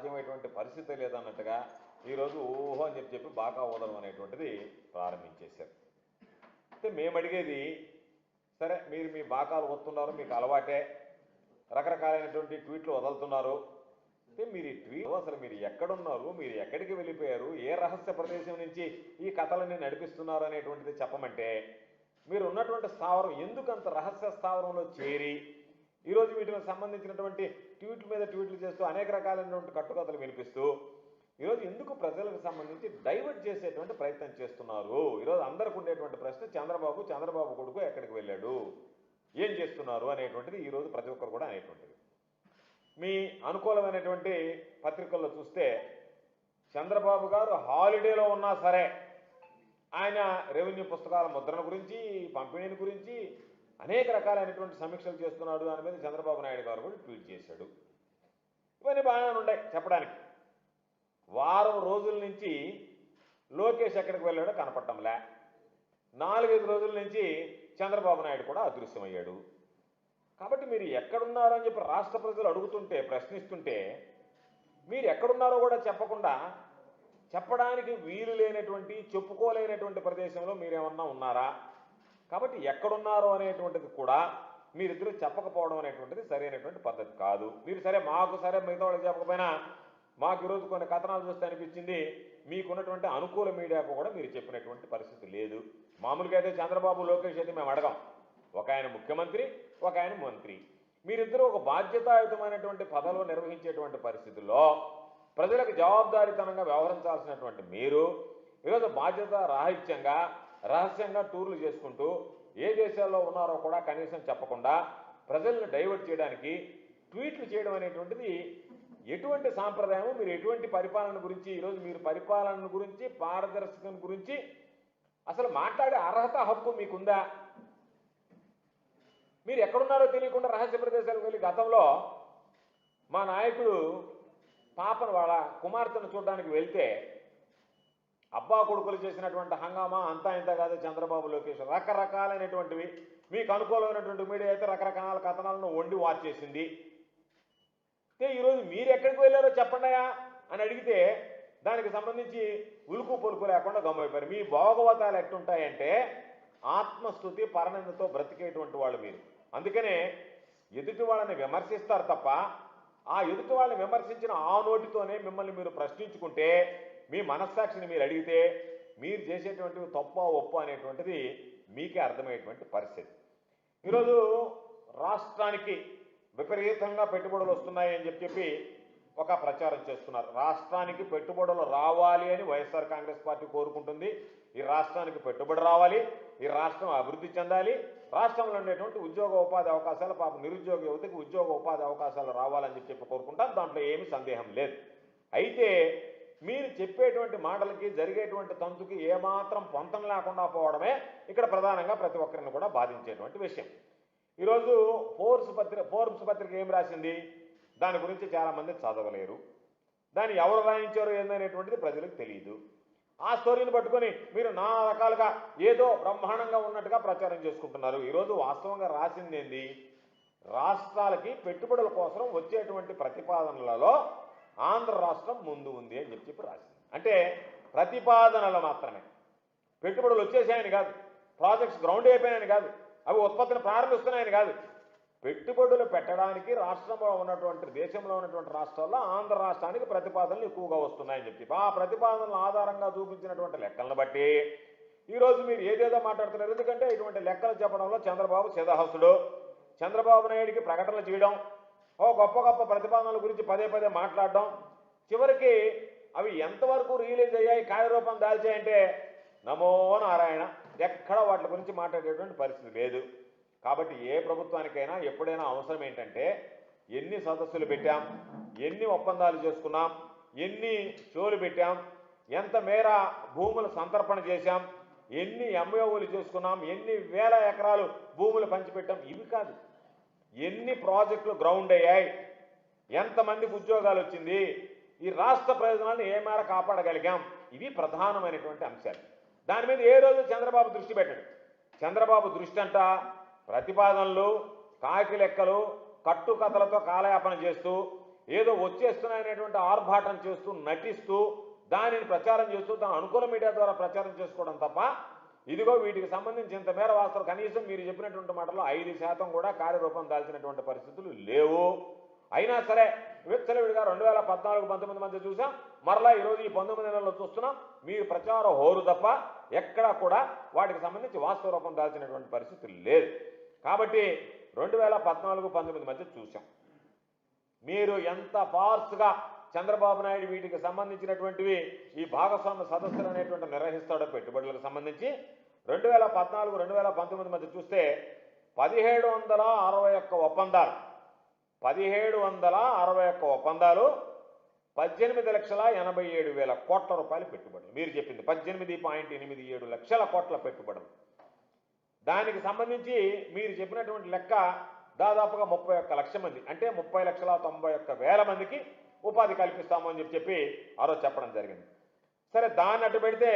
సాధ్యమైనటువంటి పరిస్థితి లేదన్నట్టుగా ఈరోజు ఓహో అని చెప్పి బాకా ఊదడం అనేటువంటిది ప్రారంభించేశారు. అయితే మేము అడిగేది, సరే మీరు మీ బాకాలు వస్తున్నారు, మీకు అలవాటే, రకరకాలైనటువంటి ట్వీట్లు వదులుతున్నారు. అంటే మీరు ఈ ట్వీట్ అసలు మీరు ఎక్కడున్నారు, మీరు ఎక్కడికి వెళ్ళిపోయారు, ఏ రహస్య ప్రదేశం నుంచి ఈ కథలన్నీ నడిపిస్తున్నారు అనేటువంటిది చెప్పమంటే, మీరు ఉన్నటువంటి స్థావరం ఎందుకంత రహస్య స్థావరంలో చేరి ఈరోజు వీటికి సంబంధించినటువంటి ట్వీట్ల మీద ట్వీట్లు చేస్తూ అనేక రకాలైనటువంటి కట్టుకథలు వినిపిస్తూ ఈరోజు ఎందుకు ప్రజలకు సంబంధించి డైవర్ట్ చేసేటువంటి ప్రయత్నం చేస్తున్నారు? ఈరోజు అందరికి ఉండేటువంటి ప్రశ్న చంద్రబాబు కొడుకు ఎక్కడికి వెళ్ళాడు, ఏం చేస్తున్నారు అనేటువంటిది ఈరోజు ప్రతి ఒక్కరు కూడా అనేటువంటిది. మీ అనుకూలమైనటువంటి పత్రికల్లో చూస్తే చంద్రబాబు గారు హాలిడేలో ఉన్నా సరే ఆయన రెవెన్యూ పుస్తకాల ముద్రణ గురించి, పంపిణీని గురించి అనేక రకాలైనటువంటి సమీక్షలు చేస్తున్నాడు దాని మీద చంద్రబాబు నాయుడు గారు కూడా ట్వీట్ చేశాడు. ఇవన్నీ బాగానే ఉన్నాయి చెప్పడానికి. వారం రోజుల నుంచి లోకేష్ ఎక్కడికి వెళ్ళాడో కనపడటంలే. 4-5 రోజుల నుంచి చంద్రబాబు నాయుడు కూడా అదృశ్యమయ్యాడు. కాబట్టి మీరు ఎక్కడున్నారో అని చెప్పి రాష్ట్ర ప్రజలు అడుగుతుంటే, ప్రశ్నిస్తుంటే మీరు ఎక్కడున్నారో కూడా చెప్పకుండా, చెప్పడానికి వీలు లేనటువంటి, చెప్పుకోలేనటువంటి ప్రదేశంలో మీరేమన్నా ఉన్నారా? కాబట్టి ఎక్కడున్నారో అనేటువంటిది కూడా మీరిద్దరూ చెప్పకపోవడం అనేటువంటిది సరైనటువంటి పద్ధతి కాదు. మీరు సరే మాకు సరే మిగతా వాళ్ళకి చెప్పకపోయినా మాకు ఈరోజు కొన్ని కథనాలు చూస్తే అనిపించింది, మీకున్నటువంటి అనుకూల మీడియాకు కూడా మీరు చెప్పినటువంటి పరిస్థితి లేదు. మామూలుగా అయితే చంద్రబాబు లోకేష్ అయితే మేము అడగం, ఒక ఆయన ముఖ్యమంత్రి, ఒక ఆయన మంత్రి, మీరిద్దరూ ఒక బాధ్యతాయుతమైనటువంటి పదవిలో నిర్వహించేటువంటి పరిస్థితుల్లో ప్రజలకు జవాబుదారీతనంగా వ్యవహరించాల్సినటువంటి మీరు ఈరోజు బాధ్యత రాహిత్యంగా రహస్యంగా టూర్లు చేసుకుంటూ ఏ దేశాల్లో ఉన్నారో కూడా కనీసం చెప్పకుండా ప్రజలను డైవర్ట్ చేయడానికి ట్వీట్లు చేయడం అనేటువంటిది ఎటువంటి సాంప్రదాయము? మీరు ఎటువంటి పరిపాలన గురించి ఈరోజు మీరు పరిపాలన గురించి, పారదర్శకత గురించి అసలు మాట్లాడే అర్హత, హక్కు మీకుందా? మీరు ఎక్కడున్నారో తెలియకుండా రహస్య ప్రదేశాలకు వెళ్ళి, గతంలో మా నాయకుడు పాపను వాళ్ళ కుమార్తెను చూడడానికి వెళ్తే అబ్బా కొడుకులు చేసినటువంటి హంగామా అంతా ఇంత కాదు. చంద్రబాబు లోకేష్ రకరకాలైనటువంటివి, మీకు అనుకూలమైనటువంటి మీడియా అయితే రకరకాల కథనాలను వండి వార్చేసింది. అయితే ఈరోజు మీరు ఎక్కడికి వెళ్ళారో చెప్పండియా అని అడిగితే దానికి సంబంధించి ఉలుకు పొలుకు లేకుండా గమ్మైపోయారు. మీ భోగవతాలు ఎట్టుంటాయంటే ఆత్మస్థుతి, పరనిందతో బ్రతికేటువంటి వాళ్ళు మీరు. అందుకనే ఎదుటి వాళ్ళని విమర్శిస్తారు తప్ప, ఆ ఎదుటి వాళ్ళని విమర్శించిన ఆ నోటితోనే మిమ్మల్ని మీరు ప్రశ్నించుకుంటే, మీ మనస్సాక్షిని మీరు అడిగితే మీరు చేసేటువంటివి తప్ప ఒప్పు అనేటువంటిది మీకే అర్థమయ్యేటువంటి పరిస్థితి. ఈరోజు రాష్ట్రానికి విపరీతంగా పెట్టుబడులు వస్తున్నాయి అని చెప్పి ఒక ప్రచారం చేస్తున్నారు. రాష్ట్రానికి పెట్టుబడులు రావాలి అని వైఎస్ఆర్ కాంగ్రెస్ పార్టీ కోరుకుంటుంది. ఈ రాష్ట్రానికి పెట్టుబడి రావాలి, ఈ రాష్ట్రం అభివృద్ధి చెందాలి, రాష్ట్రంలో ఉండేటువంటి ఉద్యోగ ఉపాధి అవకాశాలు, పాప నిరుద్యోగ యువతకి ఉద్యోగ ఉపాధి అవకాశాలు రావాలని చెప్పి కోరుకుంటాం. దాంట్లో ఏమీ సందేహం లేదు. అయితే మీరు చెప్పేటువంటి మాటలకి, జరిగేటువంటి తంతుకి ఏమాత్రం పొంతం లేకుండా పోవడమే ఇక్కడ ప్రధానంగా ప్రతి ఒక్కరిని కూడా బాధించేటువంటి విషయం. ఈరోజు ఫోర్బ్స్ పత్రిక ఏం రాసింది, దాని గురించి చాలామంది చదవలేరు. దాన్ని ఎవరు రాయించారో ఏందనేటువంటిది ప్రజలకు తెలియదు. ఆ స్టోరీని పట్టుకొని మీరు నానా రకాలుగా ఏదో బ్రహ్మాండంగా ఉన్నట్టుగా ప్రచారం చేసుకుంటున్నారు. ఈరోజు వాస్తవంగా రాసింది ఏంది, రాష్ట్రాలకి పెట్టుబడుల కోసం వచ్చేటువంటి ప్రతిపాదనలలో ఆంధ్ర రాష్ట్రం ముందు ఉంది అని చెప్పి రాసింది. అంటే ప్రతిపాదనలు మాత్రమే, పెట్టుబడులు వచ్చేసాయని కాదు, ప్రాజెక్ట్స్ గ్రౌండ్ అయిపోయాయని కాదు, అవి ఉత్పత్తిని ప్రారంభిస్తున్నాయని కాదు. పెట్టుబడులు పెట్టడానికి రాష్ట్రంలో ఉన్నటువంటి, దేశంలో ఉన్నటువంటి రాష్ట్రాల్లో ఆంధ్ర రాష్ట్రానికి ప్రతిపాదనలు ఎక్కువగా వస్తున్నాయని చెప్పి ఆ ప్రతిపాదనల ఆధారంగా చూపించినటువంటి లెక్కలను బట్టి ఈరోజు మీరు ఏదేదో మాట్లాడుతున్నారు. ఎందుకంటే ఇటువంటి లెక్కలు చెప్పడంలో చంద్రబాబు సిద్ధహస్తుడు. చంద్రబాబు నాయుడికి ప్రకటనలు చేయడం, గొప్ప గొప్ప ప్రతిపాదనల గురించి పదే పదే మాట్లాడడం, చివరికి అవి ఎంతవరకు రిలీజ్ అయ్యాయి, కార్యరూపం దాల్చాయంటే నమో నారాయణ, ఎక్కడ వాటి గురించి మాట్లాడేటువంటి పరిస్థితి లేదు. కాబట్టి ఏ ప్రభుత్వానికైనా ఎప్పుడైనా అవసరం ఏంటంటే, ఎన్ని సదస్సులు పెట్టాం, ఎన్ని ఒప్పందాలు చేసుకున్నాం, ఎన్ని షోలు పెట్టాం, ఎంత మేర భూములు సంతర్పణ చేశాం, ఎన్ని ఎంఓయూలు చేసుకున్నాం, ఎన్ని వేల ఎకరాలు భూములు పంచిపెట్టాం, ఇవి కాదు. ఎన్ని ప్రాజెక్టులు గ్రౌండ్ అయ్యాయి, ఎంతమందికి ఉద్యోగాలు వచ్చింది, ఈ రాష్ట్ర ప్రయోజనాలను ఏ మేర కాపాడగలిగాం, ఇవి ప్రధానమైనటువంటి అంశాలు. దాని మీద ఏ రోజు చంద్రబాబు దృష్టి పెట్టాడు. చంద్రబాబు దృష్టి అంట ప్రతిపాదనలు, కాకి లెక్కలు, కట్టుకథలతో కాలయాపన చేస్తూ ఏదో వచ్చేస్తున్నాయనేటువంటి ఆర్భాటం చేస్తూ నటిస్తూ దానిని ప్రచారం చేస్తూ తన అనుకూల మీడియా ద్వారా ప్రచారం చేసుకోవడం తప్ప ఇదిగో వీటికి సంబంధించి ఇంత మేర వాస్తవం కనీసం మీరు చెప్పినటువంటి మాటలో 5% కూడా కార్యరూపం దాల్చినటువంటి పరిస్థితులు లేవు. అయినా సరే విచ్చలవిడిగా 2014-19 మధ్య చూసాం, మరలా ఈరోజు ఈ 19 నెలల్లో చూస్తున్నాం. మీరు ప్రచార హోరు తప్ప ఎక్కడా కూడా వాటికి సంబంధించి వాస్తవ రూపం దాల్చినటువంటి పరిస్థితులు లేదు. కాబట్టి 2014-19 మధ్య చూసాం మీరు ఎంత ఫార్స్గా చంద్రబాబు నాయుడు వీటికి సంబంధించినటువంటివి ఈ భాగస్వామ్య సదస్సులు అనేటువంటి నిర్వహిస్తాడో పెట్టుబడులకు సంబంధించి 2014-2019 మధ్య చూస్తే 1761 ఒప్పందాలు 1761 ఒప్పందాలు 18,87,000 కోట్ల రూపాయలు పెట్టుబడులు. మీరు చెప్పింది 18.87 లక్షల కోట్ల పెట్టుబడులు. దానికి సంబంధించి మీరు చెప్పినటువంటి లెక్క దాదాపుగా 31 లక్షల మంది, అంటే 30,91,000 మందికి ఉపాధి కల్పిస్తాము అని చెప్పి ఆ రోజు చెప్పడం జరిగింది. సరే, దాన్ని అటు పెడితే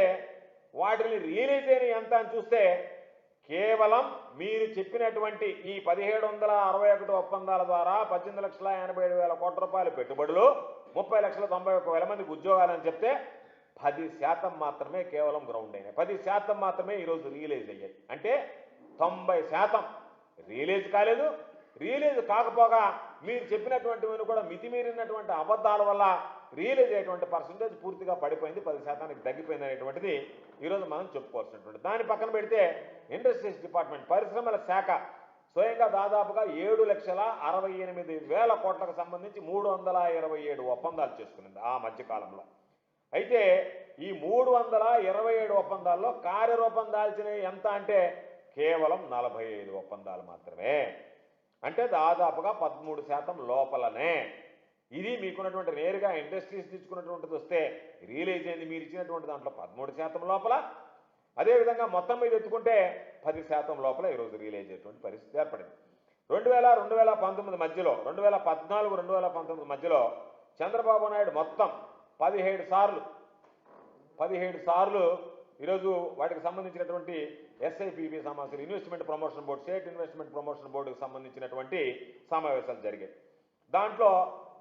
వాటిని రియలైజ్ అయిన ఎంత అని చూస్తే కేవలం మీరు చెప్పినటువంటి ఈ 1761 ఒప్పందాల ద్వారా 18,87,000 కోట్ల రూపాయల పెట్టుబడులు 30,91,000 మందికి ఉద్యోగాలని చెప్తే 10% మాత్రమే కేవలం గ్రౌండ్ అయినాయి. 10% మాత్రమే ఈరోజు రియలైజ్ అయ్యాయి. అంటే 90% రియలైజ్ కాలేదు. రియలైజ్ కాకపోగా మీరు చెప్పినటువంటివన్నీ కూడా మితిమీరినటువంటి అబద్ధాల వల్ల రియలైజ్ అయ్యేటువంటి పర్సంటేజ్ పూర్తిగా పడిపోయింది, 10%కి తగ్గిపోయింది అనేటువంటిది ఈరోజు మనం చెప్పుకోవాల్సినటువంటి. దాని పక్కన పెడితే ఇండస్ట్రీస్ డిపార్ట్మెంట్ పరిశ్రమల శాఖ స్వయంగా దాదాపుగా 7,68,000 కోట్లకు సంబంధించి 327 ఒప్పందాలు చేసుకునింది ఆ మధ్యకాలంలో. అయితే ఈ 327 ఒప్పందాల్లో కార్యరూపం దాల్చినవి ఎంత అంటే కేవలం 45 ఒప్పందాలు మాత్రమే. అంటే దాదాపుగా 13% లోపలనే. ఇది మీకున్నటువంటి నేరుగా ఇండస్ట్రీస్ తీసుకున్నటువంటిది వస్తే రియలైజ్ అయింది మీరు ఇచ్చినటువంటి దాంట్లో 13% లోపల. అదేవిధంగా మొత్తం మీద ఎత్తుకుంటే 10% లోపల ఈరోజు రియలైజ్ అయ్యేటువంటి పరిస్థితి ఏర్పడింది. 2000-2019 మధ్యలో 2014-2019 మధ్యలో చంద్రబాబు నాయుడు మొత్తం 17 సార్లు ఈరోజు వాటికి సంబంధించినటువంటి ఎస్ఐపిబి సమావేశాలు, investment promotion board, state investment promotion బోర్డుకి సంబంధించినటువంటి సమావేశాలు జరిగాయి. దాంట్లో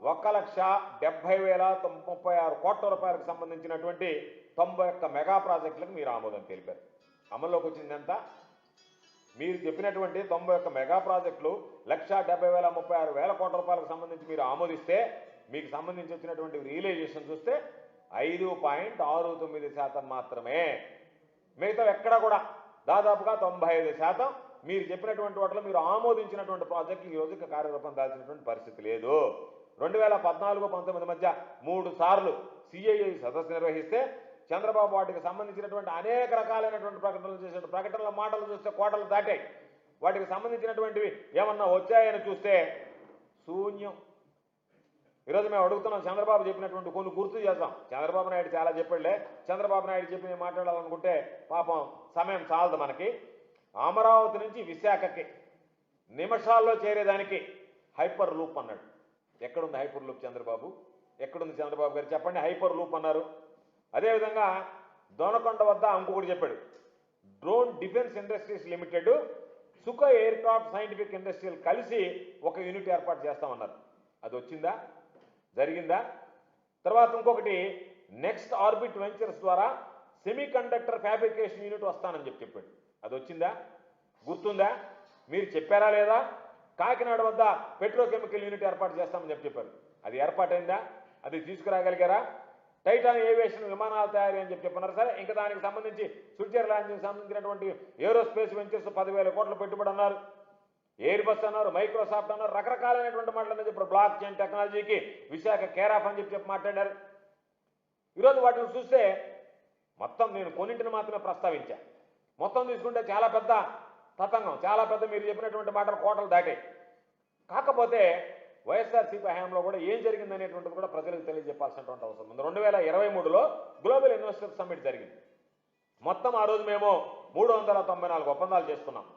1,70,036 కోట్ల రూపాయలకు సంబంధించినటువంటి 91 మెగా ప్రాజెక్టులకు మీరు ఆమోదం తెలిపారు. అమల్లోకి వచ్చింది ఎంత? మీరు చెప్పినటువంటి 91 మెగా ప్రాజెక్టులు 1,70,036 కోట్ల రూపాయలకు సంబంధించి మీరు ఆమోదిస్తే మీకు సంబంధించి వచ్చినటువంటి రియలైజేషన్ చూస్తే 5.69% మాత్రమే. మిగతా ఎక్కడ కూడా దాదాపుగా 95% మీరు చెప్పినటువంటి వాటిలో మీరు ఆమోదించినటువంటి ప్రాజెక్టులు ఈ రోజుకి కార్యరూపం దాల్చినటువంటి పరిస్థితి లేదు. 2014-19 మధ్య 3 సార్లు సిఐఐ సదస్సు నిర్వహిస్తే చంద్రబాబు వాటికి సంబంధించినటువంటి అనేక రకాలైనటువంటి ప్రకటనలు చేసిన ప్రకటనల మాటలు చూస్తే కోటలు దాటాయి. వాటికి సంబంధించినటువంటివి ఏమన్నా వచ్చాయని చూస్తే శూన్యం. ఈరోజు మేము అడుగుతున్నాం, చంద్రబాబు చెప్పినటువంటి కొన్ని గుర్తు చేద్దాం. చంద్రబాబు నాయుడు చాలా చెప్పాడులే, చంద్రబాబు నాయుడు చెప్పి మాట్లాడాలనుకుంటే పాపం సమయం చాలదు మనకి. అమరావతి నుంచి విశాఖకి నిమిషాల్లో చేరేదానికి హైపర్ లూప్ అన్నాడు. ఎక్కడుంది హైపర్ లూప్ చంద్రబాబు? ఎక్కడుంది చంద్రబాబు గారు చెప్పండి? హైపర్ లూప్ అన్నారు. అదేవిధంగా దొనకొండ వద్ద ఇంకొకటి చెప్పాడు, drone defence industries limited, Sukhoi air craft scientific industrial కలిసి ఒక యూనిట్ ఏర్పాటు చేస్తామన్నారు. అది వచ్చిందా? జరిగిందా? తర్వాత ఇంకొకటి నెక్స్ట్ ఆర్బిట్ వెంచర్స్ ద్వారా సెమీ కండక్టర్ ఫ్యాబ్రికేషన్ యూనిట్ వస్తానని చెప్పాడు. అది వచ్చిందా? గుర్తుందా? మీరు చెప్పారా లేదా? కాకినాడ వద్ద పెట్రోకెమికల్ యూనిట్ ఏర్పాటు చేస్తామని చెప్పారు. అది ఏర్పాటైందా? అది తీసుకురాగలిగారా? టైటాన్ ఏవియేషన్ విమానాల తయారీ అని చెప్పన్నారు. సరే, ఇంకా దానికి సంబంధించి స్విట్జర్లాండ్కి సంబంధించినటువంటి ఏరోస్పేస్ వెంచర్స్ 10,000 కోట్ల పెట్టుబడి అన్నారు. ఎయిర్ బస్ అన్నారు, మైక్రోసాఫ్ట్ అన్నారు, రకరకాలైనటువంటి మాటలు చెప్పారు. బ్లాక్ చైన్ టెక్నాలజీకి విశాఖ కేరాఫ్ అని చెప్పి మాట్లాడారు. ఈరోజు వాటిని చూస్తే మొత్తం నేను కొన్నింటిని మాత్రమే ప్రస్తావించా. మొత్తం తీసుకుంటే చాలా పెద్ద తతంగం, చాలా పెద్ద మీరు చెప్పినటువంటి మాటలు కోటలు దాటాయి. కాకపోతే వైఎస్ఆర్సీపీ హయాంలో కూడా ఏం జరిగిందనేటువంటిది కూడా ప్రజలకు తెలియజెప్పాల్సినటువంటి అవసరం ఉంది. 2023లో గ్లోబల్ ఇన్వెస్టర్ సమ్మిట్ జరిగింది. మొత్తం ఆ రోజు మేము 394 ఒప్పందాలు చేసుకున్నాం.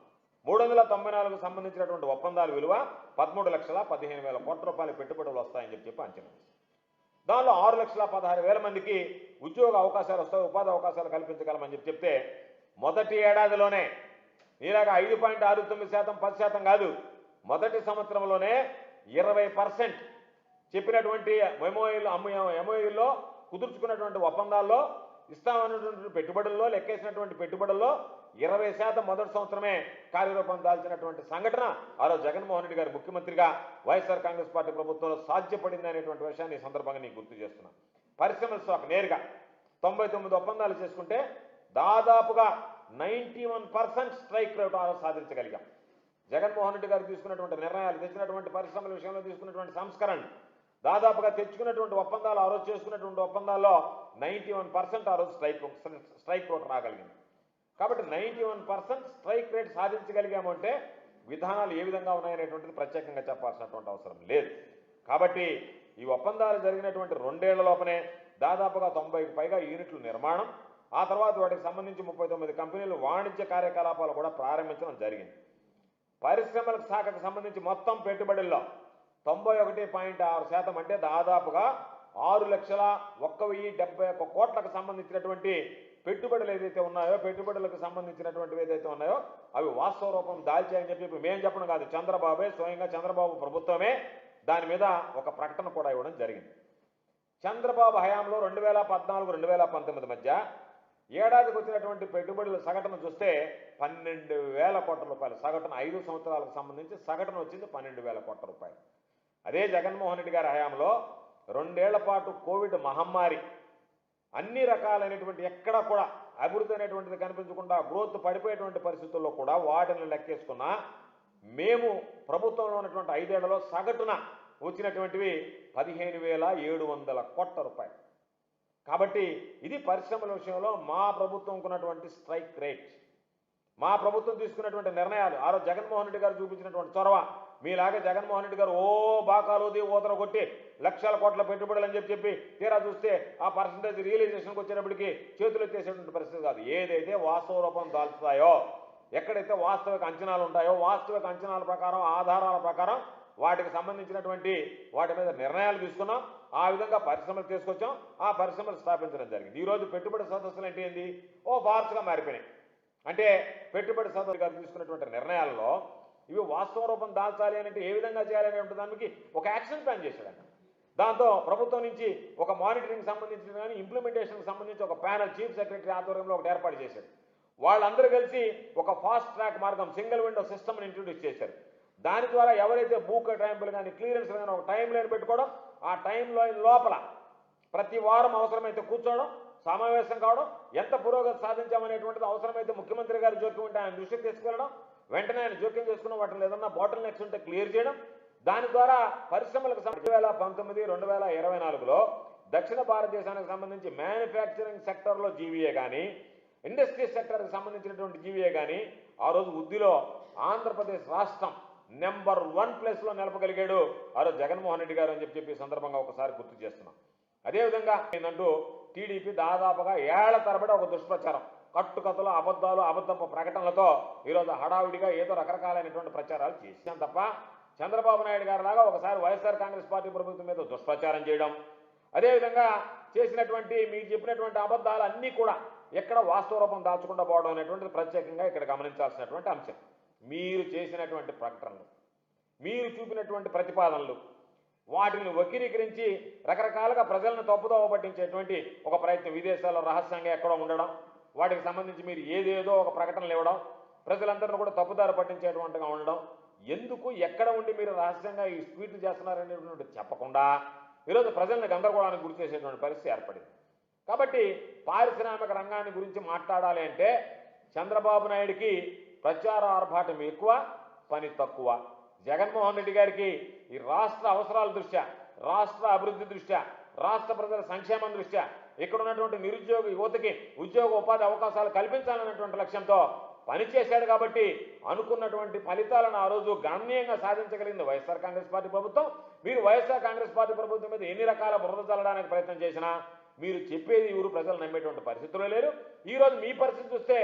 394కు సంబంధించినటువంటి ఒప్పందాల విలువ 13,15,000 కోట్ల రూపాయల పెట్టుబడులు వస్తాయని చెప్పి అంచనా. దానిలో 6,16,000 మందికి ఉద్యోగ అవకాశాలు వస్తాయి, ఉపాధి అవకాశాలు కల్పించగలమని చెప్తే మొదటి ఏడాదిలోనే ఇలాగా 5.69%, 10% కాదు, మొదటి సంవత్సరంలోనే 20% చెప్పినటువంటి ఎంఓయూలో కుదుర్చుకున్నటువంటి ఒప్పందాల్లో ఇస్తామన్నటువంటి పెట్టుబడుల్లో లెక్కేసినటువంటి పెట్టుబడుల్లో 20% మొదటి సంవత్సరమే కార్యరూపం దాల్చినటువంటి సంఘటన ఆ రోజు జగన్మోహన్ రెడ్డి గారు ముఖ్యమంత్రిగా వైఎస్ఆర్ కాంగ్రెస్ పార్టీ ప్రభుత్వంలో సాధ్యపడింది అనేటువంటి విషయాన్ని ఈ సందర్భంగా నీకు గుర్తు చేస్తున్నాను. పరిశ్రమల శాఖ నేరుగా 99 ఒప్పందాలు చేసుకుంటే దాదాపుగా 91% స్ట్రైక్ రేట్ సాధించగలిగాం. జగన్మోహన్ రెడ్డి గారు తీసుకున్నటువంటి నిర్ణయాలు, తెచ్చినటువంటి పరిశ్రమల విషయంలో తీసుకున్నటువంటి సంస్కరణలు, దాదాపుగా తెచ్చుకున్నటువంటి ఒప్పందాలు, ఆ రోజు చేసుకున్నటువంటి ఒప్పందాల్లో 91% ఆ రోజు స్ట్రైక్ రేట్ రాగలిగింది. కాబట్టి 91% స్ట్రైక్ రేట్ సాధించగలిగాము అంటే విధానాలు ఏ విధంగా ఉన్నాయనేటువంటిది ప్రత్యేకంగా చెప్పాల్సినటువంటి అవసరం లేదు. కాబట్టి ఈ ఒప్పందాలు జరిగినటువంటి 2 ఏళ్ల లోపనే దాదాపుగా 90కి పైగా యూనిట్ల నిర్మాణం, ఆ తర్వాత వాటికి సంబంధించి 39 కంపెనీలు వాణిజ్య కార్యకలాపాలు కూడా ప్రారంభించడం జరిగింది. పరిశ్రమల శాఖకు సంబంధించి మొత్తం పెట్టుబడుల్లో 91.6% అంటే దాదాపుగా 6,01,071 కోట్లకు సంబంధించినటువంటి పెట్టుబడులు ఏదైతే ఉన్నాయో, పెట్టుబడులకు సంబంధించినటువంటివి ఏదైతే ఉన్నాయో అవి వాస్తవ రూపం దాల్చాయని చెప్పి మేము చెప్పడం కాదు, చంద్రబాబే స్వయంగా చంద్రబాబు ప్రభుత్వమే దాని మీద ఒక ప్రకటన కూడా ఇవ్వడం జరిగింది. చంద్రబాబు హయాంలో 2014-2019 మధ్య ఏడాదికి వచ్చినటువంటి పెట్టుబడుల సగటును చూస్తే 12,000 కోట్ల రూపాయలు. సగటున 5 సంవత్సరాలకు సంబంధించి సగటున వచ్చింది 12,000 కోట్ల రూపాయలు. అదే జగన్మోహన్ రెడ్డి గారి హయాంలో 2 ఏళ్ల పాటు కోవిడ్ మహమ్మారి అన్ని రకాలైనటువంటి ఎక్కడ కూడా అభివృద్ధి అనేటువంటిది కనిపించకుండా గ్రోత్ పడిపోయేటువంటి పరిస్థితుల్లో కూడా వాటిని లెక్కేసుకున్నా మేము ప్రభుత్వంలో ఉన్నటువంటి 5 ఏళ్లలో సగటున వచ్చినటువంటివి 15,700 కోట్ల రూపాయలు. కాబట్టి ఇది పరిశ్రమల విషయంలో మా ప్రభుత్వంకు ఉన్నటువంటి స్ట్రైక్ రేట్, మా ప్రభుత్వం తీసుకున్నటువంటి నిర్ణయాలు. ఆ రోజు జగన్మోహన్ రెడ్డి గారు చూపించినటువంటి చొరవ, మీలాగే జగన్మోహన్ రెడ్డి గారు బాకాలోది ఊతర కొట్టి లక్షల కోట్ల పెట్టుబడులు అని చెప్పి తీరా చూస్తే ఆ పర్సంటేజ్ రియలైజేషన్కి వచ్చేటప్పటికి చేతులు ఎత్తేసేటువంటి పరిస్థితి కాదు. ఏదైతే వాస్తవ రూపం దాల్చుతాయో, ఎక్కడైతే వాస్తవిక అంచనాలు ఉంటాయో, వాస్తవిక అంచనాల ప్రకారం, ఆధారాల ప్రకారం వాటికి సంబంధించినటువంటి వాటి మీద నిర్ణయాలు తీసుకున్నాం. ఆ విధంగా పరిశ్రమలు తీసుకొచ్చాం, ఆ పరిశ్రమలు స్థాపించడం జరిగింది. ఈరోజు పెట్టుబడి సదస్సులు అంటే ఏంటి, ఫార్స్గా మారిపోయినాయి. అంటే పెట్టుబడి సదస్సు గారు తీసుకున్నటువంటి నిర్ణయాల్లో ఇవి వాస్తవ రూపం దాల్చాలి అంటే ఏ విధంగా చేయాలని ఉంటే దానికి ఒక యాక్షన్ ప్లాన్ చేశాడు. దాంతో ప్రభుత్వం నుంచి ఒక మానిటరింగ్ సంబంధించిన కానీ ఇంప్లిమెంటేషన్కి సంబంధించి ఒక ప్యానల్ చీఫ్ సెక్రటరీ ఆధ్వర్యంలో ఒకటి ఏర్పాటు చేశాడు. వాళ్ళందరూ కలిసి ఒక ఫాస్ట్ ట్రాక్ మార్గం, సింగిల్ విండో సిస్టమ్ని ఇంట్రొడ్యూస్ చేశారు. దాని ద్వారా ఎవరైతే భూ కేటాయింపులు కానీ క్లియరెన్స్ కానీ ఒక టైం లైన్ పెట్టుకోవడం, ఆ టైం లైన్ లోపల ప్రతి వారం అవసరమైతే కూర్చోవడం, సమావేశం కావడం, ఎంత పురోగతి సాధించామనేటువంటిది అవసరమైతే ముఖ్యమంత్రి గారు జోక్యం ఉంటే ఆయన దృష్టికి తీసుకెళ్లడం, వెంటనే ఆయన జోక్యం చేసుకున్న వాటిని ఏదన్నా బాటిల్ నెక్స్ ఉంటే క్లియర్ చేయడం. దాని ద్వారా పరిశ్రమలకు 2019-2024లో దక్షిణ భారతదేశానికి సంబంధించి మ్యానుఫ్యాక్చరింగ్ సెక్టర్లో జీవీఏ కానీ, ఇండస్ట్రీ సెక్టర్కి సంబంధించినటువంటి జీవీఏ కానీ ఆ రోజు వృద్ధిలో ఆంధ్రప్రదేశ్ రాష్ట్రం నెంబర్ 1 ప్లేస్లో నిలపగలిగాడు ఆ రోజు జగన్మోహన్ రెడ్డి గారు అని చెప్పి సందర్భంగా ఒకసారి గుర్తు చేస్తున్నాం. అదేవిధంగా ఏంటంటూ టీడీపీ దాదాపుగా ఏళ్ల తరబడి ఒక దుష్ప్రచారం, కట్టుకథలు, అబద్ధాలు, అబద్ధపు ప్రకటనలతో ఈరోజు హడావుడిగా ఏదో రకరకాలైనటువంటి ప్రచారాలు చేసాం తప్ప చంద్రబాబు నాయుడు గారి లాగా ఒకసారి వైఎస్ఆర్ కాంగ్రెస్ పార్టీ ప్రభుత్వం మీద దుష్ప్రచారం చేయడం, అదేవిధంగా చేసినటువంటి మీకు చెప్పినటువంటి అబద్ధాలు అన్నీ కూడా ఎక్కడ వాస్తవ రూపం దాల్చకుండా పోవడం అనేటువంటిది ప్రత్యేకంగా ఇక్కడ గమనించాల్సినటువంటి అంశం. మీరు చేసినటువంటి ప్రకటనలు, మీరు చూపినటువంటి ప్రతిపాదనలు, వాటిని వక్రీకరించి రకరకాలుగా ప్రజలను తప్పుదోవ పట్టించేటువంటి ఒక ప్రయత్నం, విదేశాల్లో రహస్యంగా ఎక్కడో ఉండడం, వాటికి సంబంధించి మీరు ఏదేదో ఒక ప్రకటనలు ఇవ్వడం, ప్రజలందరినీ కూడా తప్పుదారి పట్టించేటువంటిగా ఉండడం, ఎందుకు ఎక్కడ ఉండి మీరు రహస్యంగా ఈ ట్వీట్లు చేస్తున్నారనేటువంటి చెప్పకుండా ఈరోజు ప్రజల్ని గందరగోళానికి గురి చేసేటువంటి పరిస్థితి ఏర్పడింది. కాబట్టి పారిశ్రామిక రంగాన్ని గురించి మాట్లాడాలి అంటే చంద్రబాబు నాయుడికి ప్రచార ఆర్భాటం ఎక్కువ, పని తక్కువ. జగన్మోహన్ రెడ్డి గారికి ఈ రాష్ట్ర అవసరాల దృష్ట్యా, రాష్ట్ర అభివృద్ధి దృష్ట్యా, రాష్ట్ర ప్రజల సంక్షేమం దృష్ట్యా, ఇక్కడ ఉన్నటువంటి నిరుద్యోగ యువతకి ఉద్యోగ ఉపాధి అవకాశాలు కల్పించాలన్నటువంటి లక్ష్యంతో పనిచేశాడు. కాబట్టి అనుకున్నటువంటి ఫలితాలను ఆ రోజు గణనీయంగా సాధించగలిగింది వైఎస్ఆర్ కాంగ్రెస్ పార్టీ ప్రభుత్వం. మీరు వైఎస్ఆర్ కాంగ్రెస్ పార్టీ ప్రభుత్వం మీద ఎన్ని రకాల బురద చల్లడానికి ప్రయత్నం చేసినా మీరు చెప్పేది ఎవరు ప్రజలు నమ్మేటువంటి పరిస్థితుల్లో లేరు. ఈరోజు మీ పరిస్థితి చూస్తే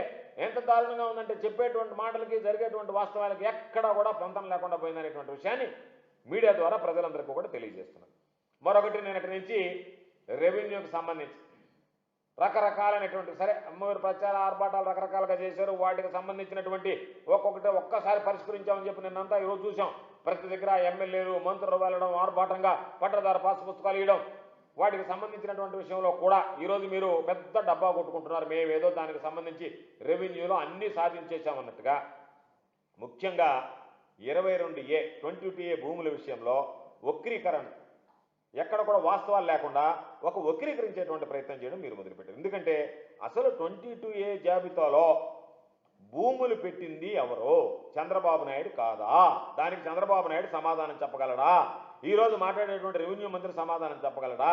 ఎంత దారుణంగా ఉందంటే చెప్పేటువంటి మాటలకి జరిగేటువంటి వాస్తవాలకి ఎక్కడా కూడా పొంతం లేకుండా పోయిందనేటువంటి విషయాన్ని మీడియా ద్వారా ప్రజలందరికీ కూడా తెలియజేస్తున్నాను. మరొకటి, నేను ఇక్కడి నుంచి రెవెన్యూకి సంబంధించి రకరకాలైనటువంటి సరే అమ్మవారి ప్రచార ఆర్భాటాలు రకరకాలుగా చేశారు. వాటికి సంబంధించినటువంటి ఒక్కొక్కసారి పరిష్కరించామని చెప్పి నిన్నంతా ఈరోజు చూసాం. ప్రతి దగ్గర ఎమ్మెల్యేలు మంత్రులు వెళ్ళడం, ఆర్భాటంగా పట్టదారు పాస్ పుస్తకాలు ఇవ్వడం, వాటికి సంబంధించినటువంటి విషయంలో కూడా ఈరోజు మీరు పెద్ద డబ్బా కొట్టుకుంటున్నారు. మేమేదో దానికి సంబంధించి రెవెన్యూలో అన్నీ సాధించేశామన్నట్టుగా. ముఖ్యంగా 22A 22A భూముల విషయంలో వక్రీకరణ, ఎక్కడ కూడా వాస్తవాలు లేకుండా ఒక వక్రీకరించేటువంటి ప్రయత్నం చేయడం మీరు మొదలుపెట్టారు. ఎందుకంటే అసలు 22A జాబితాలో భూములు పెట్టింది ఎవరో? చంద్రబాబు నాయుడు కాదా? దానికి చంద్రబాబు నాయుడు సమాధానం చెప్పగలడా? ఈరోజు మాట్లాడేటువంటి రెవెన్యూ మంత్రి సమాధానం చెప్పగలడా?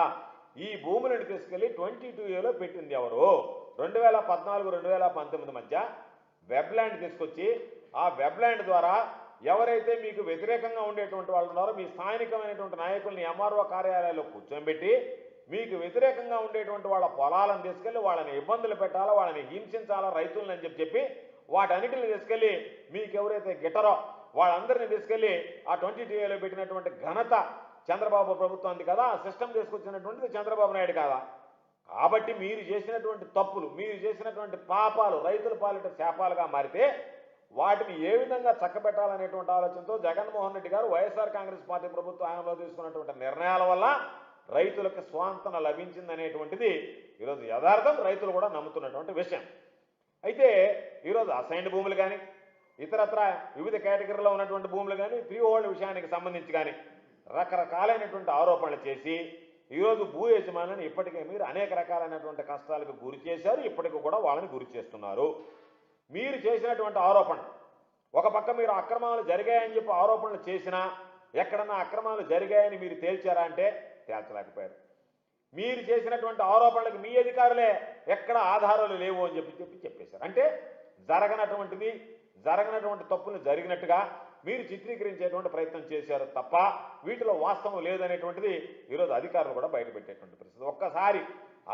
ఈ భూములను తీసుకెళ్లి 22Aలో పెట్టింది ఎవరు? 2014-2019 మధ్య వెబ్ల్యాండ్ తీసుకొచ్చి ఆ వెబ్ల్యాండ్ ద్వారా ఎవరైతే మీకు వ్యతిరేకంగా ఉండేటువంటి వాళ్ళు ఉన్నారో మీ స్థానికమైనటువంటి నాయకుల్ని ఎంఆర్ఓ కార్యాలయాల్లో కూర్చోబెట్టి మీకు వ్యతిరేకంగా ఉండేటువంటి వాళ్ళ పొలాలను తీసుకెళ్లి వాళ్ళని ఇబ్బందులు పెట్టాలా, వాళ్ళని హింసించాలా రైతులను అని చెప్పి వాటన్నిటిని తీసుకెళ్లి మీకు ఎవరైతే గిట్టరో వాళ్ళందరినీ తీసుకెళ్లి ఆ 22Aలో పెట్టినటువంటి ఘనత చంద్రబాబు ప్రభుత్వానికి కదా, ఆ సిస్టమ్ తీసుకొచ్చినటువంటిది చంద్రబాబు నాయుడు కాదా? కాబట్టి మీరు చేసినటువంటి తప్పులు, మీరు చేసినటువంటి పాపాలు రైతుల పాలిట శాపాలుగా మారితే వాటిని ఏ విధంగా చక్కబెట్టాలనేటువంటి ఆలోచనతో జగన్మోహన్ రెడ్డి గారు వైఎస్ఆర్ కాంగ్రెస్ పార్టీ ప్రభుత్వ హయాంలో తీసుకున్నటువంటి నిర్ణయాల వల్ల రైతులకు స్వాంతన లభించిందనేటువంటిది ఈరోజు యథార్థం, రైతులు కూడా నమ్ముతున్నటువంటి విషయం. అయితే ఈరోజు అసైన్డ్ భూములు కానీ ఇతరత్ర వివిధ కేటగిరీలో ఉన్నటువంటి భూములు కానీ ఫ్రీ హోల్డ్ విషయానికి సంబంధించి కానీ రకరకాలైనటువంటి ఆరోపణలు చేసి ఈరోజు భూ యజమానులను ఇప్పటికే మీరు అనేక రకాలైనటువంటి కష్టాలకు గురి చేశారు, ఇప్పటికీ కూడా వాళ్ళని గురి చేస్తున్నారు. మీరు చేసినటువంటి ఆరోపణ, ఒక పక్క మీరు అక్రమాలు జరిగాయని చెప్పి ఆరోపణలు చేసినా ఎక్కడన్నా అక్రమాలు జరిగాయని మీరు తేల్చారా అంటే తేల్చలేకపోయారు. మీరు చేసినటువంటి ఆరోపణలకు మీ అధికారులే ఎక్కడ ఆధారాలు లేవు అని చెప్పేశారు. అంటే జరగనటువంటి తప్పులు జరిగినట్టుగా మీరు చిత్రీకరించేటువంటి ప్రయత్నం చేశారు తప్ప వీటిలో వాస్తవం లేదనేటువంటిది ఈరోజు అధికారులు కూడా బయటపెట్టేటువంటి పరిస్థితి. ఒక్కసారి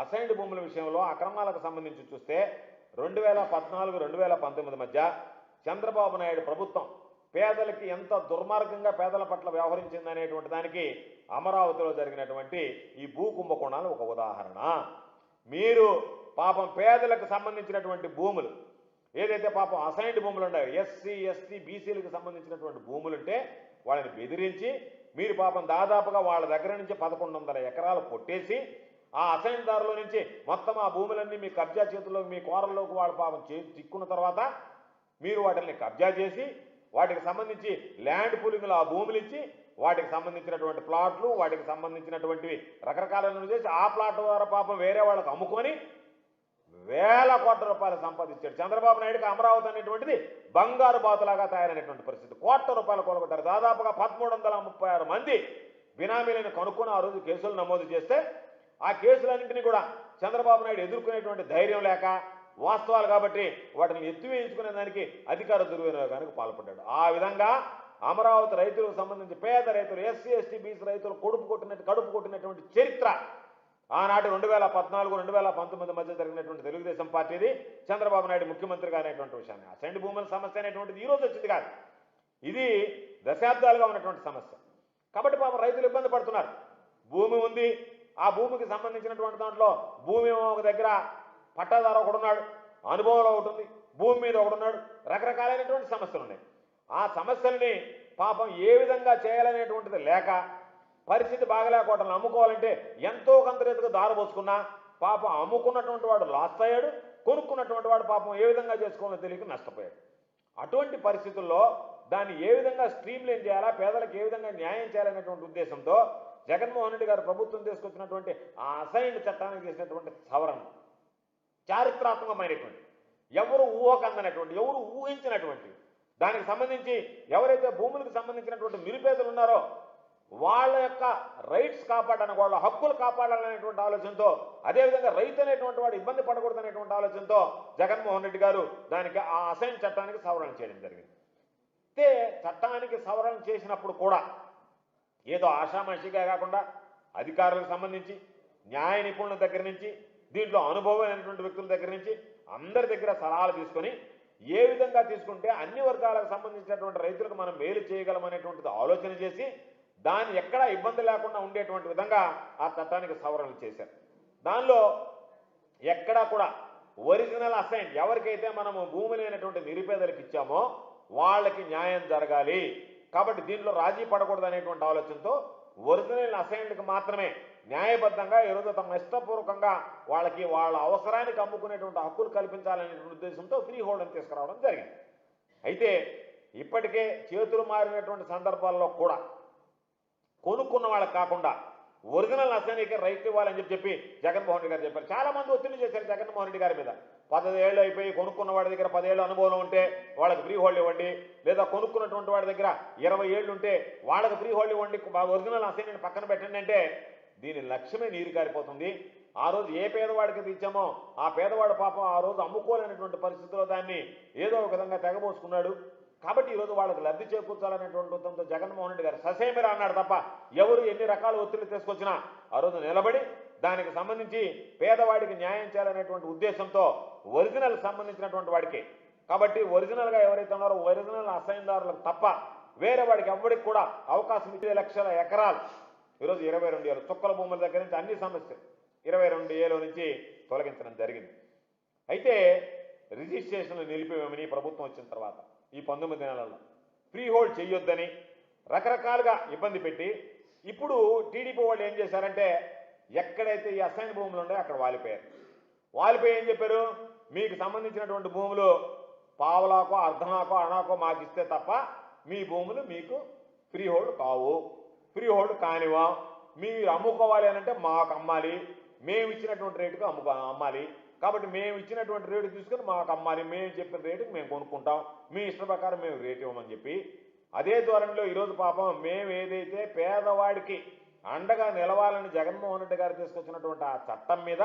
అసైన్డ్ భూముల విషయంలో అక్రమాలకు సంబంధించి చూస్తే 2014-2019 మధ్య చంద్రబాబు నాయుడు ప్రభుత్వం పేదలకి ఎంత దుర్మార్గంగా పేదల పట్ల వ్యవహరించిందనేటువంటి దానికి అమరావతిలో జరిగినటువంటి ఈ భూ కుంభకోణాలు ఒక ఉదాహరణ. మీరు పాపం పేదలకు సంబంధించినటువంటి భూములు ఏదైతే పాపం అసైన్డ్ భూములు ఉన్నాయో ఎస్సీ ఎస్టీ బీసీలకు సంబంధించినటువంటి భూములుంటే వాళ్ళని బెదిరించి మీరు పాపం దాదాపుగా వాళ్ళ దగ్గర నుంచి 1100 ఎకరాలు కొట్టేసి ఆ అసైన్ దారులో నుంచి మొత్తం ఆ భూములన్నీ మీ కబ్జా చేతుల్లోకి మీ కోరల్లోకి వాళ్ళ పాపం చిక్కున్న తర్వాత మీరు వాటిని కబ్జా చేసి వాటికి సంబంధించి ల్యాండ్ పూలింగ్లో ఆ భూములు ఇచ్చి వాటికి సంబంధించినటువంటి ప్లాట్లు వాటికి సంబంధించినటువంటివి రకరకాలను చేసి ఆ ప్లాట్ ద్వారా పాపం వేరే వాళ్ళకు అమ్ముకొని వేల కోట్ల రూపాయలు సంపాదించాడు. చంద్రబాబు నాయుడుకి అమరావతి అనేటువంటిది బంగారు బాతులాగా తయారైనటువంటి పరిస్థితి. కోట్ల రూపాయలు కొలగొట్టారు. దాదాపుగా 1336 మంది బినామీలను కనుక్కొని ఆ రోజు కేసులు నమోదు చేస్తే ఆ కేసులన్నింటినీ కూడా చంద్రబాబు నాయుడు ఎదుర్కొనేటువంటి ధైర్యం లేక వాస్తవాలు కాబట్టి వాటిని ఎత్తివేయించుకునే దానికి అధికార దుర్వినియోగానికి పాల్పడ్డాడు. ఆ విధంగా అమరావతి రైతులకు సంబంధించి పేద రైతులు ఎస్సీ ఎస్టీ బీసీ రైతులు కడుపు కొట్టినటువంటి చరిత్ర ఆనాటి 2014-2019 మధ్య జరిగినటువంటి తెలుగుదేశం పార్టీది, చంద్రబాబు నాయుడు ముఖ్యమంత్రిగా అనేటువంటి విషయాన్ని. అసైన్డ్ భూముల సమస్య అనేటువంటిది ఈ రోజు వచ్చింది కాదు, ఇది దశాబ్దాలుగా ఉన్నటువంటి సమస్య. కాబట్టి పాపం రైతులు ఇబ్బంది పడుతున్నారు. భూమి ఉంది, ఆ భూమికి సంబంధించినటువంటి దాంట్లో భూమి ఒక దగ్గర పట్టాదారు ఒకడున్నాడు, అనుభవంలో ఒకటి ఉంది, భూమి మీద ఒకడున్నాడు, రకరకాలైనటువంటి సమస్యలు ఉన్నాయి. ఆ సమస్యల్ని పాపం ఏ విధంగా చేయాలనేటువంటిది లేక పరిస్థితి బాగలేకపోవడం అమ్ముకోవాలంటే ఎంతో కొంత రీతిగా దారబోసుకున్నా పాపం అమ్ముకున్నటువంటి వాడు లాస్ అయ్యాడు, కొనుక్కున్నటువంటి వాడు పాపం ఏ విధంగా చేసుకోవాలో తెలియక నష్టపోయాడు. అటువంటి పరిస్థితుల్లో దాన్ని ఏ విధంగా స్ట్రీమ్లైన్ చేయాలా, పేదలకు ఏ విధంగా న్యాయం చేయాలనేటువంటి ఉద్దేశంతో జగన్మోహన్ రెడ్డి గారు ప్రభుత్వం తీసుకొచ్చినటువంటి ఆ అసైన్డ్ చట్టానికి చేసినటువంటి సవరణ చారిత్రాత్మకమైనటువంటి, ఎవరు ఊహకందనటువంటి, ఎవరు ఊహించినటువంటి, దానికి సంబంధించి ఎవరైతే భూములకు సంబంధించినటువంటి నిరుపేదలు ఉన్నారో వాళ్ళ యొక్క రైట్స్ కాపాడాలని, వాళ్ళ హక్కులు కాపాడాలనేటువంటి ఆలోచనతో, అదేవిధంగా రైతు అనేటువంటి వాడు ఇబ్బంది పడకూడదనేటువంటి ఆలోచనతో జగన్మోహన్ రెడ్డి గారు దానికి ఆ అసైన్ చట్టానికి సవరణ చేయడం జరిగింది. అయితే చట్టానికి సవరణ చేసినప్పుడు కూడా ఏదో ఆషామాషిగా కాకుండా అధికారులకు సంబంధించి న్యాయ నిపుణుల దగ్గర నుంచి దీంట్లో అనుభవమైనటువంటి వ్యక్తుల దగ్గర నుంచి అందరి దగ్గర సలహాలు తీసుకొని ఏ విధంగా తీసుకుంటే అన్ని వర్గాలకు సంబంధించినటువంటి రైతులకు మనం మేలు చేయగలం అనేటువంటిది ఆలోచన చేసి దాన్ని ఎక్కడా ఇబ్బంది లేకుండా ఉండేటువంటి విధంగా ఆ చట్టానికి సవరణలు చేశారు. దానిలో ఎక్కడా కూడా ఒరిజినల్ అసైన్ ఎవరికైతే మనము భూమి లేనటువంటి నిరుపేదలకు ఇచ్చామో వాళ్ళకి న్యాయం జరగాలి, కాబట్టి దీంట్లో రాజీ పడకూడదు అనేటువంటి ఆలోచనతో ఒరిజినల్ అసైన్లకు మాత్రమే న్యాయబద్ధంగా ఈరోజు తమ ఇష్టపూర్వకంగా వాళ్ళకి వాళ్ళ అవసరానికి అమ్ముకునేటువంటి హక్కులు కల్పించాలనేటువంటి ఉద్దేశంతో ఫ్రీ హోల్డ్ని తీసుకురావడం జరిగింది. అయితే ఇప్పటికే చేతులు మారినటువంటి సందర్భాల్లో కూడా కొనుక్కున్న వాళ్ళకి కాకుండా ఒరిజినల్ అసైన్కి రైట్ ఇవ్వాలని చెప్పి జగన్మోహన్ రెడ్డి గారు చెప్పారు. చాలా మంది ఒత్తిడి చేశారు జగన్మోహన్ రెడ్డి గారి మీద. 10 ఏళ్ళు అయిపోయి కొనుక్కున్న వాడి దగ్గర 10 ఏళ్ళు అనుభవం ఉంటే వాళ్ళకి ఫ్రీ హోల్డ్ ఇవ్వండి, లేదా కొనుక్కున్నటువంటి వాడి దగ్గర 20 ఏళ్ళు ఉంటే వాళ్ళకి ఫ్రీ హోల్డ్ ఇవ్వండి, ఒరిజినల్ అసైన్మెంట్ పక్కన పెట్టండి అంటే దీని లక్ష్యమే నీరు కారిపోతుంది. ఆ రోజు ఏ పేదవాడికి ఇచ్చామో ఆ పేదవాడు పాపం ఆ రోజు అమ్ముకోలేనటువంటి పరిస్థితుల్లో దాన్ని ఏదో ఒక విధంగా తెగబోసుకున్నాడు. కాబట్టి ఈరోజు వాళ్ళకి లబ్ధి చేకూర్చాలనేటువంటి ఉద్యమంతో జగన్మోహన్ రెడ్డి గారు ససేమిరా అన్నాడు తప్ప ఎవరు ఎన్ని రకాల ఒత్తిళ్లు తీసుకొచ్చినా ఆ రోజు నిలబడి దానికి సంబంధించి పేదవాడికి న్యాయం చేయాలనేటువంటి ఉద్దేశంతో ఒరిజినల్ సంబంధించినటువంటి వాడికి, కాబట్టి ఒరిజినల్గా ఎవరైతే ఉన్నారో ఒరిజినల్ అసైన్దారులకు తప్ప వేరే వాడికి ఎవరికి కూడా అవకాశం 20 లక్షల ఎకరాలు ఈరోజు 22 ఏళ్ళు చుక్కల భూముల దగ్గర నుంచి అన్ని సమస్యలు 22 ఏళ్ళ నుంచి తొలగించడం జరిగింది. అయితే రిజిస్ట్రేషన్లు నిలిపివేమని ప్రభుత్వం వచ్చిన తర్వాత ఈ 19 నెలల్లో ఫ్రీ హోల్డ్ చేయొద్దని రకరకాలుగా ఇబ్బంది పెట్టి ఇప్పుడు టీడీపీ వాళ్ళు ఏం చేశారంటే ఎక్కడైతే ఈ అసైన్ భూములు ఉన్నాయో అక్కడ వాలిపోయి ఏం చెప్పారు, మీకు సంబంధించినటువంటి భూములు పావలాకో అర్ధనాకో అనాకో మాకు ఇస్తే తప్ప మీ భూములు మీకు ఫ్రీ హోల్డ్ కావు, ఫ్రీ హోల్డ్ కానివా, మీరు అమ్ముకోవాలి అని అంటే మాకు అమ్మాలి, మేము ఇచ్చినటువంటి రేటుకు అమ్మాలి, కాబట్టి మేము ఇచ్చినటువంటి రేటు తీసుకొని మాకు అమ్మాలి, మేము చెప్పిన రేటుకి మేము కొనుక్కుంటాం, మీ ఇష్ట ప్రకారం మేము రేటు ఇవ్వమని చెప్పి అదే ధోరణిలో ఈరోజు పాపం మేము ఏదైతే పేదవాడికి అండగా నిలవాలని జగన్మోహన్ రెడ్డి గారు తీసుకొచ్చినటువంటి ఆ చట్టం మీద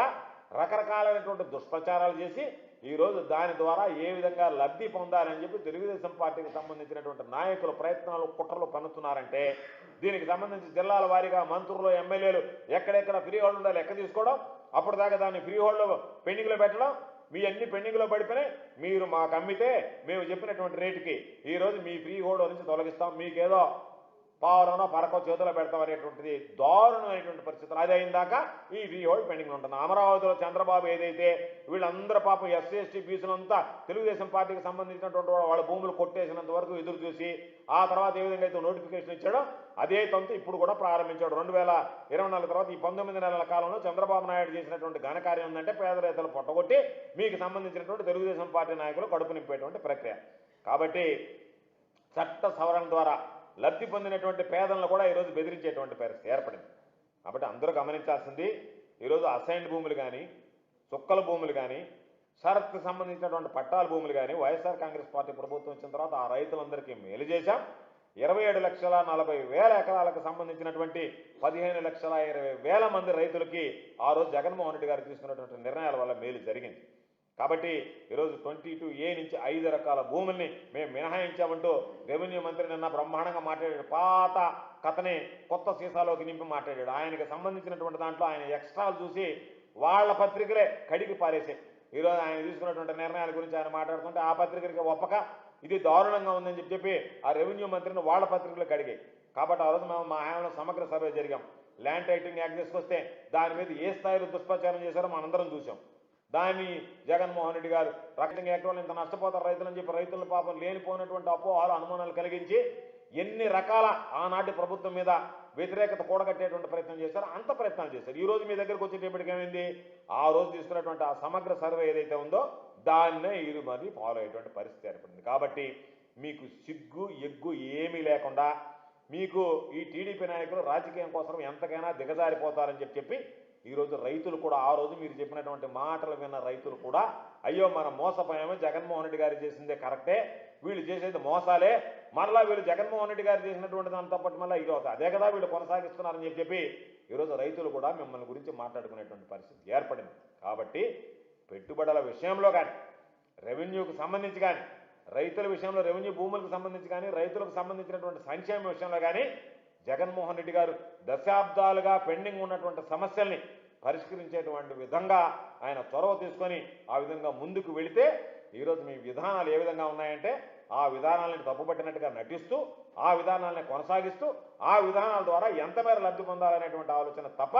రకరకాలైనటువంటి దుష్ప్రచారాలు చేసి ఈరోజు దాని ద్వారా ఏ విధంగా లబ్ధి పొందాలని చెప్పి తెలుగుదేశం పార్టీకి సంబంధించినటువంటి నాయకులు ప్రయత్నాలు కుట్రలు పన్నుతున్నారంటే దీనికి సంబంధించి జిల్లాల వారీగా మంత్రులు ఎమ్మెల్యేలు ఎక్కడెక్కడ ఫ్రీ హోల్డ్ ఉండాలి లెక్క తీసుకోవడం, అప్పుడు దాకా దాన్ని ఫ్రీ హోల్డ్లో పెండింగ్లో పెట్టడం, మీ అన్ని పెండింగ్లో పడిపోయినాయి, మీరు మాకు అమ్మితే మేము చెప్పినటువంటి రేటుకి ఈరోజు మీ ఫ్రీ హోల్డ్ నుంచి తొలగిస్తాం, మీకేదో పావులోనో పరకో చేతిలో పెడతాం అనేటువంటిది దారుణమైనటువంటి పరిస్థితులు. అది అయిందాక ఈ ఫ్రీ హోల్డ్ పెండింగ్లో ఉంటుంది. అమరావతిలో చంద్రబాబు ఏదైతే వీళ్ళందరూ పాపం ఎస్సీ ఎస్టీ బీసీలంతా తెలుగుదేశం పార్టీకి సంబంధించినటువంటి వాళ్ళ భూములు కొట్టేసినంత వరకు ఎదురు చూసి ఆ తర్వాత ఏ విధంగా అయితే నోటిఫికేషన్ ఇచ్చాడో అదే తంతు ఇప్పుడు కూడా ప్రారంభించాడు. 2024 తర్వాత ఈ 19 నెలల కాలంలో చంద్రబాబు నాయుడు చేసినటువంటి ఘనకార్యం ఉందంటే పేద రైతులు పొట్టగొట్టి మీకు సంబంధించినటువంటి తెలుగుదేశం పార్టీ నాయకులు కడుపు నింపేటువంటి ప్రక్రియ. కాబట్టి చట్ట సవరణ ద్వారా లబ్ధి పొందినటువంటి పేదలను కూడా ఈరోజు బెదిరించేటువంటి పరిస్థితి ఏర్పడింది. కాబట్టి అందరూ గమనించాల్సింది ఈరోజు అసైన్డ్ భూములు కానీ చుక్కల భూములు కానీ షరత్కు సంబంధించినటువంటి పట్టాల భూములు కానీ వైఎస్ఆర్ కాంగ్రెస్ పార్టీ ప్రభుత్వం వచ్చిన తర్వాత ఆ రైతులందరికీ మేలు చేశాం. 27,40,000 ఎకరాలకు సంబంధించినటువంటి 15,20,000 మంది రైతులకి ఆ రోజు జగన్మోహన్ రెడ్డి గారు తీసుకున్నటువంటి నిర్ణయాల వల్ల మేలు జరిగింది. కాబట్టి ఈరోజు 22A నుంచి 5 రకాల భూముల్ని మేము మినహాయించామంటూ రెవెన్యూ మంత్రి నిన్న బ్రహ్మాండంగా మాట్లాడాడు. పాత కథని కొత్త సీసాలోకి నింపి మాట్లాడాడు. ఆయనకి సంబంధించినటువంటి దాంట్లో ఆయన ఎక్స్ట్రాలు చూసి వాళ్ళ పత్రికలే కడిగి పారేసాయి. ఈరోజు ఆయన తీసుకున్నటువంటి నిర్ణయాల గురించి ఆయన మాట్లాడుతుంటే ఆ పత్రికలకి ఒప్పక ఇది దారుణంగా ఉందని చెప్పి ఆ రెవెన్యూ మంత్రిని వాళ్ళ పత్రికలకు అడిగాయి. కాబట్టి ఆ రోజు మేము మా హయాంలో సమగ్ర సర్వే జరిగాం. ల్యాండ్ టైటిలింగ్ యాక్ట్ తీసుకొస్తే దాని మీద ఏ స్థాయిలో దుష్ప్రచారం చేశారో మనందరం చూసాం. దాన్ని జగన్మోహన్ రెడ్డి గారు రక్షణ యాక్ట్ వల్ల ఇంత నష్టపోతారు రైతులని చెప్పి రైతుల పాపం లేనిపోయినటువంటి అపోహలు అనుమానాలు కలిగించి ఎన్ని రకాల ఆనాటి ప్రభుత్వం మీద వ్యతిరేకత కూడగట్టేటువంటి ప్రయత్నం చేశారో అంత ప్రయత్నాలు చేశారు. ఈ రోజు మీ దగ్గరకు వచ్చేటప్పటికి ఏమైంది, ఆ రోజు తీసుకున్నటువంటి ఆ సమగ్ర సర్వే ఏదైతే ఉందో దాన్నే ఇది మరి ఫాలో అయ్యేటువంటి పరిస్థితి ఏర్పడింది. కాబట్టి మీకు సిగ్గు ఎగ్గు ఏమీ లేకుండా మీకు ఈ టీడీపీ నాయకులు రాజకీయం కోసం ఎంతకైనా దిగజారిపోతారని చెప్పి ఈరోజు రైతులు కూడా ఆ రోజు మీరు చెప్పినటువంటి మాటలు విన్న రైతులు కూడా అయ్యో మనం మోసపోయామో, జగన్మోహన్ రెడ్డి గారు చేసిందే కరెక్టే, వీళ్ళు చేసేది మోసాలే, మరలా వీళ్ళు జగన్మోహన్ రెడ్డి గారు చేసినటువంటి దాంతో పాటు మళ్ళీ ఈరోజు అదే కదా వీళ్ళు కొనసాగిస్తున్నారని చెప్పి ఈరోజు రైతులు కూడా మిమ్మల్ని గురించి మాట్లాడుకునేటువంటి పరిస్థితి ఏర్పడింది. కాబట్టి పెట్టుబడుల విషయంలో కానీ రెవెన్యూకు సంబంధించి కానీ రైతుల విషయంలో రెవెన్యూ భూములకు సంబంధించి కానీ రైతులకు సంబంధించినటువంటి సంక్షేమ విషయంలో కానీ జగన్మోహన్ రెడ్డి గారు దశాబ్దాలుగా పెండింగ్ ఉన్నటువంటి సమస్యల్ని పరిష్కరించేటువంటి విధంగా ఆయన చొరవ తీసుకొని ఆ విధంగా ముందుకు వెళితే ఈరోజు మీ విధానాలు ఏ విధంగా ఉన్నాయంటే ఆ విధానాలను తప్పుపట్టినట్టుగా నటిస్తూ ఆ విధానాలను కొనసాగిస్తూ ఆ విధానాల ద్వారా ఎంత మేర లబ్ధి పొందాలనేటువంటి ఆలోచన తప్ప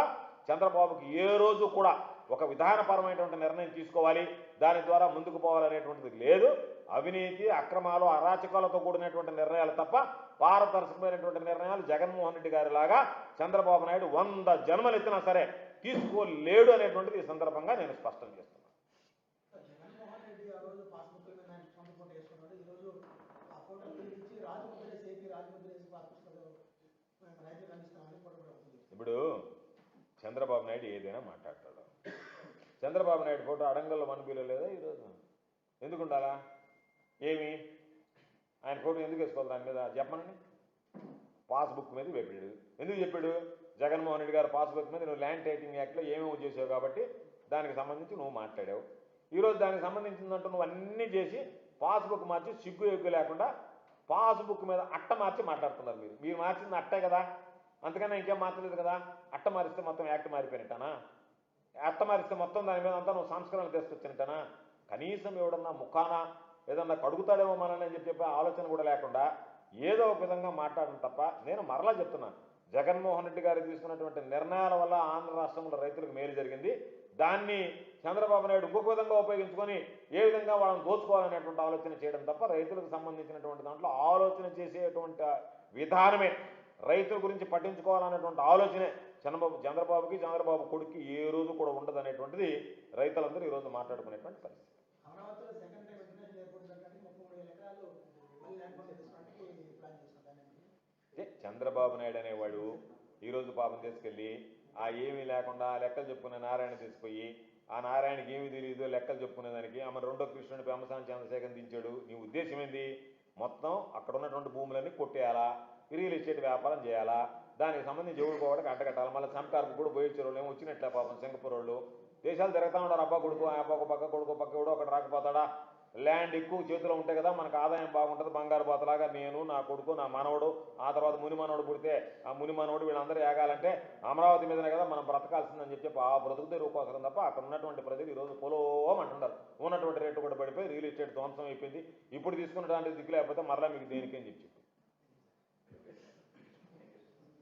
చంద్రబాబుకి ఏ రోజు కూడా ఒక విధానపరమైనటువంటి నిర్ణయం తీసుకోవాలి, దాని ద్వారా ముందుకు పోవాలనేటువంటిది లేదు. అవినీతి, అక్రమాలు, అరాచకాలతో కూడినటువంటి నిర్ణయాలు తప్ప పారదర్శకమైనటువంటి నిర్ణయాలు జగన్మోహన్ రెడ్డి గారి లాగా చంద్రబాబు నాయుడు 100 జన్మలు ఎత్తినా సరే తీసుకోలేడు అనేటువంటిది ఈ సందర్భంగా నేను స్పష్టం చేస్తున్నాను. జగన్మోహన్ రెడ్డి ఆ రోజు పాస్బుక్ మీద ఆయన సొంత ఫోటో వేసుకున్నాడు. ఈ రోజు ఆ ఫోటో తిరిగి రాజముద్ర వేసి పాస్బుక్ రైతులు అందిస్తామని ఫోటో కూడా ఉంది. ఇప్పుడు చంద్రబాబు నాయుడు ఏదైనా మాట్లాడతాడు. చంద్రబాబు నాయుడు ఫోటో అడంగల్లో మనబీలో లేదా ఈరోజు? ఎందుకు ఉండాలా? ఏమి ఆయన ఫోటో ఎందుకు వేసుకోవాలి? దాని మీద చెప్పనండి. పాస్బుక్ మీద చెప్పాడు. ఎందుకు చెప్పాడు? జగన్మోహన్ రెడ్డి గారు పాస్బుక్ మీద నువ్వు ల్యాండ్ టైటింగ్ యాక్ట్లో ఏమేమి చేసావు కాబట్టి దానికి సంబంధించి నువ్వు మాట్లాడావు. ఈరోజు దానికి సంబంధించిందంటూ నువ్వు అన్నీ చేసి పాస్బుక్ మార్చి సిగ్గు ఎగ్గు లేకుండా పాస్బుక్ మీద అట్ట మార్చి మాట్లాడుతున్నారు. మీరు మార్చింది అట్టే కదా, అంతకన్నా ఇంకేం మార్చలేదు కదా. అట్ట మారిస్తే మొత్తం యాక్ట్ మారిపోయినట్టనా? అట్ట మారిస్తే మొత్తం దాని మీద అంతా నువ్వు సంస్కరణలు తీసుకొచ్చినట్టనా? కనీసం ఎవడన్నా ముఖాన ఏదన్నా కడుగుతాడేమో మనల్ని అని చెప్పి ఆలోచన కూడా లేకుండా ఏదో ఒక విధంగా మాట్లాడడం తప్ప, నేను మరలా చెప్తున్నా, జగన్మోహన్ రెడ్డి గారు తీసుకున్నటువంటి నిర్ణయాల వల్ల ఆంధ్ర రాష్ట్రంలో రైతులకు మేలు జరిగింది. దాన్ని చంద్రబాబు నాయుడు ఇంకొక విధంగా ఉపయోగించుకొని ఏ విధంగా వాళ్ళని దోచుకోవాలనేటువంటి ఆలోచన చేయడం తప్ప రైతులకు సంబంధించినటువంటి దాంట్లో ఆలోచన చేసేటువంటి విధానమే, రైతుల గురించి పట్టించుకోవాలనేటువంటి ఆలోచనే చంద్రబాబుకి, చంద్రబాబు కొడుక్కి ఏ రోజు కూడా ఉండదు అనేటువంటిది రైతులందరూ ఈరోజు మాట్లాడుకునేటువంటి పరిస్థితి. అమరావతిలో సెకండ్ టైం ఇంటర్నేషనల్ ఎయిర్పోర్ట్ కట్టడానికి 33,000 ఎకరాలు ల్యాండ్ తీసుకోవడానికి ప్లాన్ చేస్తున్నారు. చంద్రబాబు నాయుడు అనేవాడు ఈరోజు పాపం తీసుకెళ్ళి ఆ ఏమీ లేకుండా లెక్కలు చెప్పుకునే నారాయణ తీసుకుపోయి, ఆ నారాయణకి ఏమీ తెలియదు లెక్కలు చెప్పుకునేదానికి ఆమె రెండో కృష్ణుడి పెమ్మసాని చంద్రశేఖర్ దించాడు. నీ ఉద్దేశం ఏంది? మొత్తం అక్కడ ఉన్నటువంటి భూములన్నీ కొట్టేయాలా, రియల్ ఎస్టేట్ వ్యాపారం చేయాలా, దానికి సంబంధించి ఎవరు పోవడానికి అంటగట్టాలి. మళ్ళీ సంకార్పు కూడా పోయించారు. ఏమో వచ్చినట్లే పాపం సింగపూర్ వాళ్ళు దేశాలు తిరుగుతూ ఉంటారు. అబ్బా కొడుకు, ఆ అబ్బా పక్క కొడుకు పక్క కూడా ఒకటి రాకపోతాడా? ల్యాండ్ ఎక్కువ చేతిలో ఉంటే కదా మనకు ఆదాయం బాగుంటుంది. బంగారు బాతలాగా నేను, నా కొడుకు, నా మనవడు, ఆ తర్వాత ముని మనవడు పుడితే ఆ ముని మనవడు వీళ్ళందరూ ఏగాలంటే అమరావతి మీదనే కదా మనం బ్రతకాల్సిందని చెప్పి ఆ బ్రతుకు తెరువు కోసం తప్ప అక్కడ ఉన్నటువంటి ప్రజలు ఈరోజు పొలం అంటున్నారు. ఉన్నటువంటి రేటు కూడా పడిపోయి రియల్ ఎస్టేట్ ధ్వంసం అయిపోయింది. ఇప్పుడు తీసుకున్నటువంటి దిక్కు లేకపోతే మరలా మీకు దేనికేం చెప్పి